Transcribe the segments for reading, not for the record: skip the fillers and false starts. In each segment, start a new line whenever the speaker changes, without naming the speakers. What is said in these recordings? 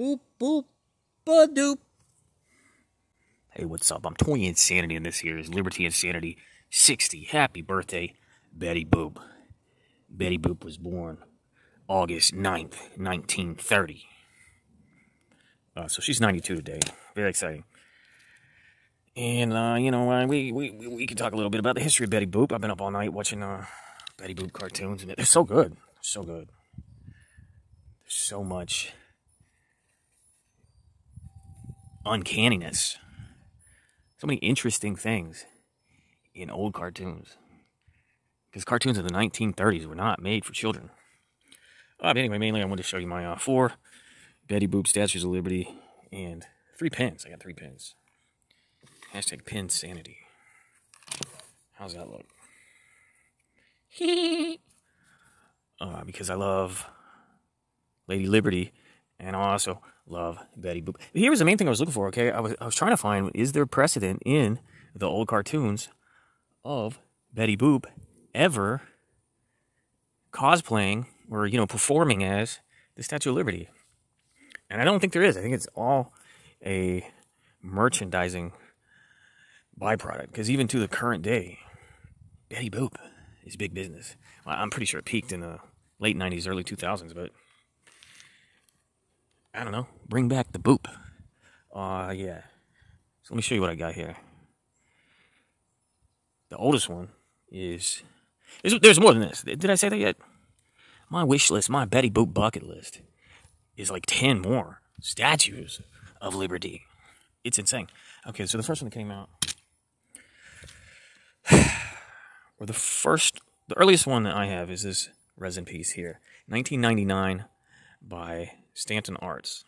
Boop, boop, ba-doop. Hey, what's up? I'm Toy Insanity, and this here is Liberty Insanity 60. Happy birthday, Betty Boop. Betty Boop was born August 9th, 1930. So she's 92 today. Very exciting. And, we can talk a little bit about the history of Betty Boop. I've been up all night watching Betty Boop cartoons, and they're so good. So good. There's so much uncanniness. So many interesting things in old cartoons. Because cartoons of the 1930s were not made for children. But anyway, mainly I wanted to show you my 4 Betty Boop Statues of Liberty and 3 pins. I got 3 pins. Hashtag pin sanity. How's that look? Because I love Lady Liberty, and I also love Betty Boop. Here was the main thing I was looking for, okay? I was trying to find, is there precedent in the old cartoons of Betty Boop ever cosplaying or, performing as the Statue of Liberty? And I don't think there is. I think it's all a merchandising byproduct. Because even to the current day, Betty Boop is big business. I'm pretty sure it peaked in the late 90s, early 2000s, but I don't know. Bring back the Boop. Yeah. So let me show you what I got here. The oldest one is... There's more than this. Did I say that yet? My wish list, my Betty Boop bucket list, is like 10 more statues of Liberty. It's insane. Okay, so the first one that came out... or the earliest one that I have is this resin piece here. 1999 by Stanton Arts.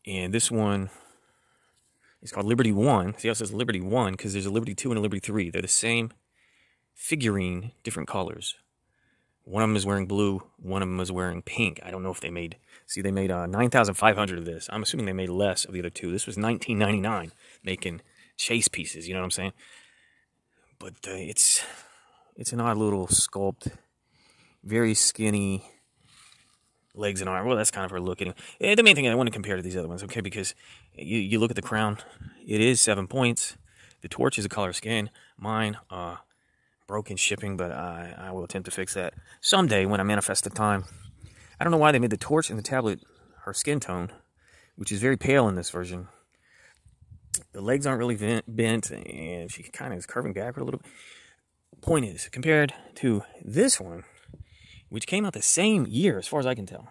And this one is called Liberty 1. See how it says Liberty 1? Because there's a Liberty 2 and a Liberty 3. They're the same figurine, different colors. One of them is wearing blue. One of them is wearing pink. I don't know if they made... See, they made 9,500 of this. I'm assuming they made less of the other two. This was 1999, making chase pieces. You know what I'm saying? But it's an odd little sculpt. Very skinny legs and arm. Well, that's kind of her look. The main thing I want to compare to these other ones, okay, because you look at the crown. It is 7 points. The torch is a color skin. Mine, broken shipping, but I will attempt to fix that someday when I manifest the time. I don't know why they made the torch and the tablet her skin tone, which is very pale in this version. The legs aren't really bent, and she kind of is curving backward a little bit. Point is, compared to this one, which came out the same year, as far as I can tell,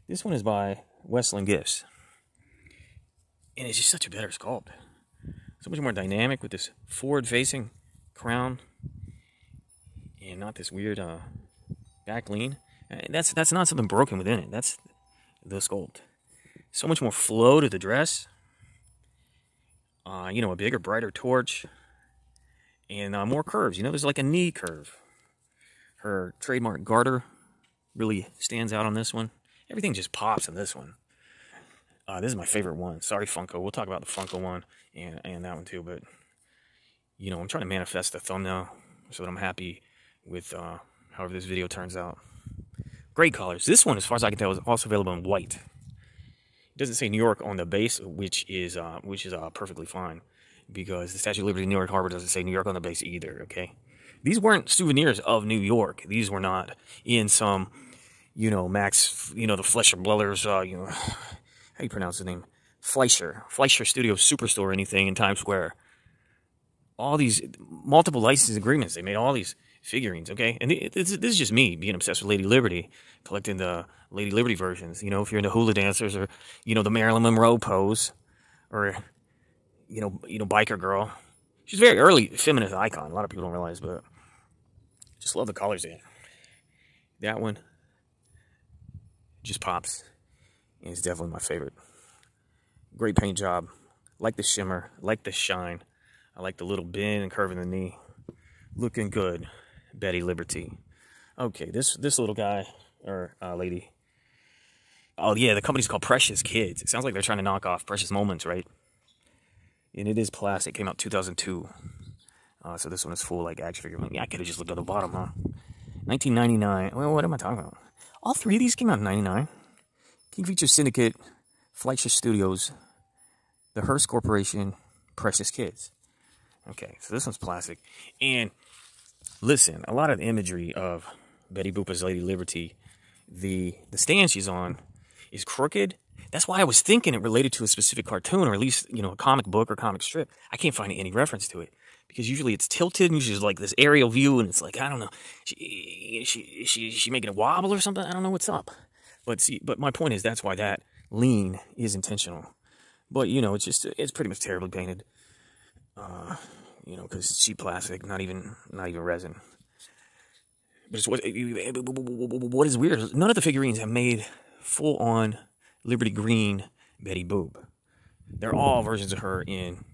this one is by Westland Gifts. And it's just such a better sculpt. So much more dynamic with this forward-facing crown. And not this weird back lean. That's not something broken within it. That's the sculpt. So much more flow to the dress. A bigger, brighter torch. And more curves. There's like a knee curve. Her trademark garter really stands out on this one. Everything just pops in this one. This is my favorite one. Sorry, Funko. We'll talk about the Funko one and that one too. But, I'm trying to manifest the thumbnail so that I'm happy with however this video turns out. Great colors. This one, as far as I can tell, is also available in white. It doesn't say New York on the base, which is perfectly fine, because the Statue of Liberty New York Harbor doesn't say New York on the base either. Okay, these weren't souvenirs of New York. These were not in some, Max, the Fleischer Brothers, how do you pronounce his name? Fleischer Studio Superstore, anything in Times Square. All these multiple license agreements. They made all these figurines, okay? And this is just me being obsessed with Lady Liberty, collecting the Lady Liberty versions. If you're into hula dancers or, the Marilyn Monroe pose or, biker girl. She's a very early feminist icon. A lot of people don't realize, but just love the colors in it. That one just pops, and it's definitely my favorite. Great paint job. Like the shimmer, like the shine. I like the little bend and curve in the knee. Looking good, Betty Liberty. Okay, this little guy, or lady. Oh, yeah, the company's called Precious Kids. It sounds like they're trying to knock off Precious Moments, right? And it is plastic. It came out 2002. So this one is full, like, action figure. Yeah, I could have just looked at the bottom, huh? 1999. Well, what am I talking about? All 3 of these came out in 99. King Features Syndicate, Fleischer Studios, the Hearst Corporation, Precious Kids. Okay, so this one's plastic. And listen, a lot of the imagery of Betty Boop as Lady Liberty, the stand she's on is crooked. That's why I was thinking it related to a specific cartoon, or at least, you know, a comic book or comic strip. I can't find any reference to it, because usually it's tilted and usually it's like this aerial view, and it's like, I don't know, she making it wobble or something. I don't know what's up. But see, but my point is, that's why that lean is intentional. But, you know, it's pretty much terribly painted. You know, because it's cheap plastic, not even resin. But it's what is weird is none of the figurines have made full-on Liberty Green Betty Boop. They're all versions of her in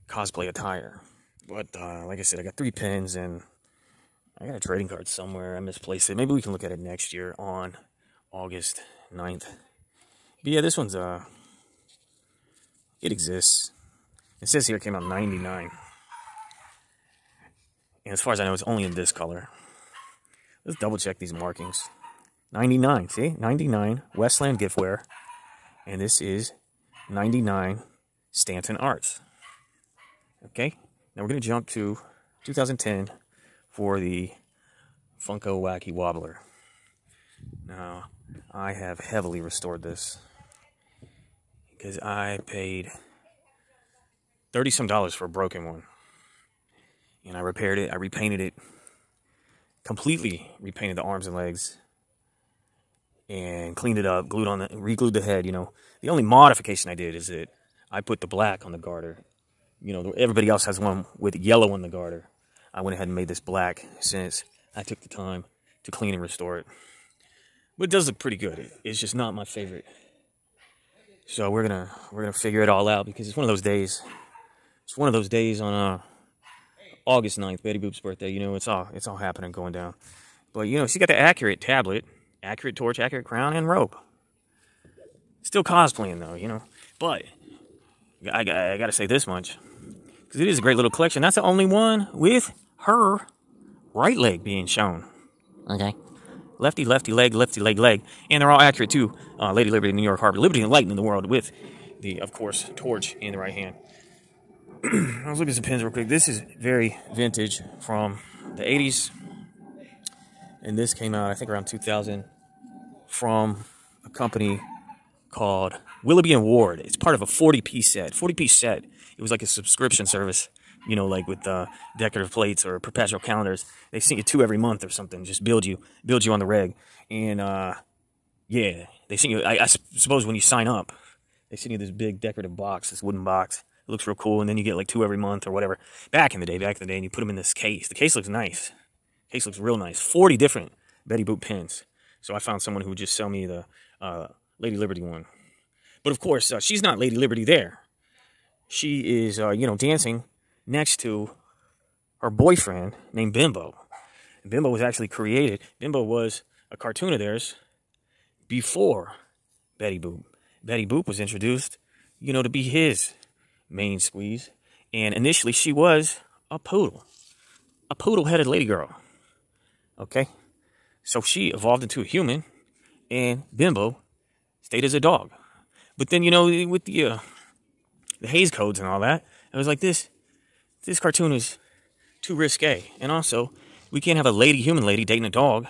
cosplay attire. But like I said, I got 3 pins, and I got a trading card somewhere. I misplaced it. Maybe we can look at it next year on August 9th. But yeah, this one's it exists. It says here it came out in '99. And as far as I know, it's only in this color. Let's double check these markings. 99, see? 99, Westland Giftware. And this is 99, Stanton Arts. Okay, now we're going to jump to 2010 for the Funko Wacky Wobbler. Now, I have heavily restored this, because I paid $30-some for a broken one. And I repaired it, I repainted it, completely repainted the arms and legs, and cleaned it up, re-glued the head, you know. The only modification I did is that I put the black on the garter. You know, everybody else has one with yellow on the garter. I went ahead and made this black, since I took the time to clean and restore it. But it does look pretty good. It's just not my favorite. So we're gonna figure it all out, because it's one of those days. It's one of those days on August 9th, Betty Boop's birthday. You know, it's all happening, going down. But, you know, she got the accurate tablet, accurate torch, accurate crown, and rope. Still cosplaying, though, you know. But I got to say this much, because it is a great little collection. That's the only one with her right leg being shown. Okay. Lefty, lefty leg, leg. And they're all accurate, too. Lady Liberty, New York Harbor. Liberty and Light in the world, with the, of course, torch in the right hand. I was looking at some pins real quick. This is very vintage, from the 80s. And this came out, I think, around 2000, from a company called Willoughby and Ward. It's part of a 40-piece set. 40-piece set. It was like a subscription service, you know, like with decorative plates or perpetual calendars. They send you 2 every month or something. Just build you on the reg. And yeah, they send you. I suppose when you sign up, they send you this big decorative box, this wooden box. It looks real cool, and then you get like 2 every month or whatever. Back in the day, and you put them in this case. The case looks nice. The case looks real nice. 40 different Betty Boop pins. So I found someone who would just sell me the Lady Liberty one. But of course, she's not Lady Liberty there. She is, you know, dancing next to her boyfriend named Bimbo. And Bimbo was actually created. Bimbo was a cartoon of theirs before Betty Boop. Betty Boop was introduced, you know, to be his main squeeze. And initially, she was a poodle. A poodle-headed lady girl. Okay? So she evolved into a human, and Bimbo stayed as a dog. But then, you know, with the Hays codes and all that, I was like, this cartoon is too risque. And also, we can't have a human lady dating a dog.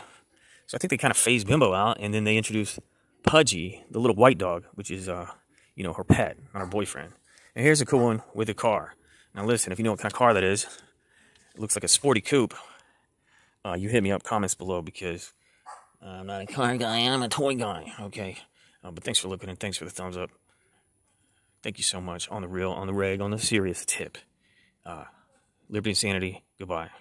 So I think they kind of phased Bimbo out, and then they introduced Pudgy, the little white dog, which is, you know, her pet, not her boyfriend. And here's a cool one with a car. Now listen, if you know what kind of car that is, it looks like a sporty coupe. You hit me up, comments below, because I'm not a car guy, I'm a toy guy, okay? But thanks for looking, and thanks for the thumbs up. Thank you so much. On the real, on the reg, on the serious tip. Liberty and sanity, goodbye.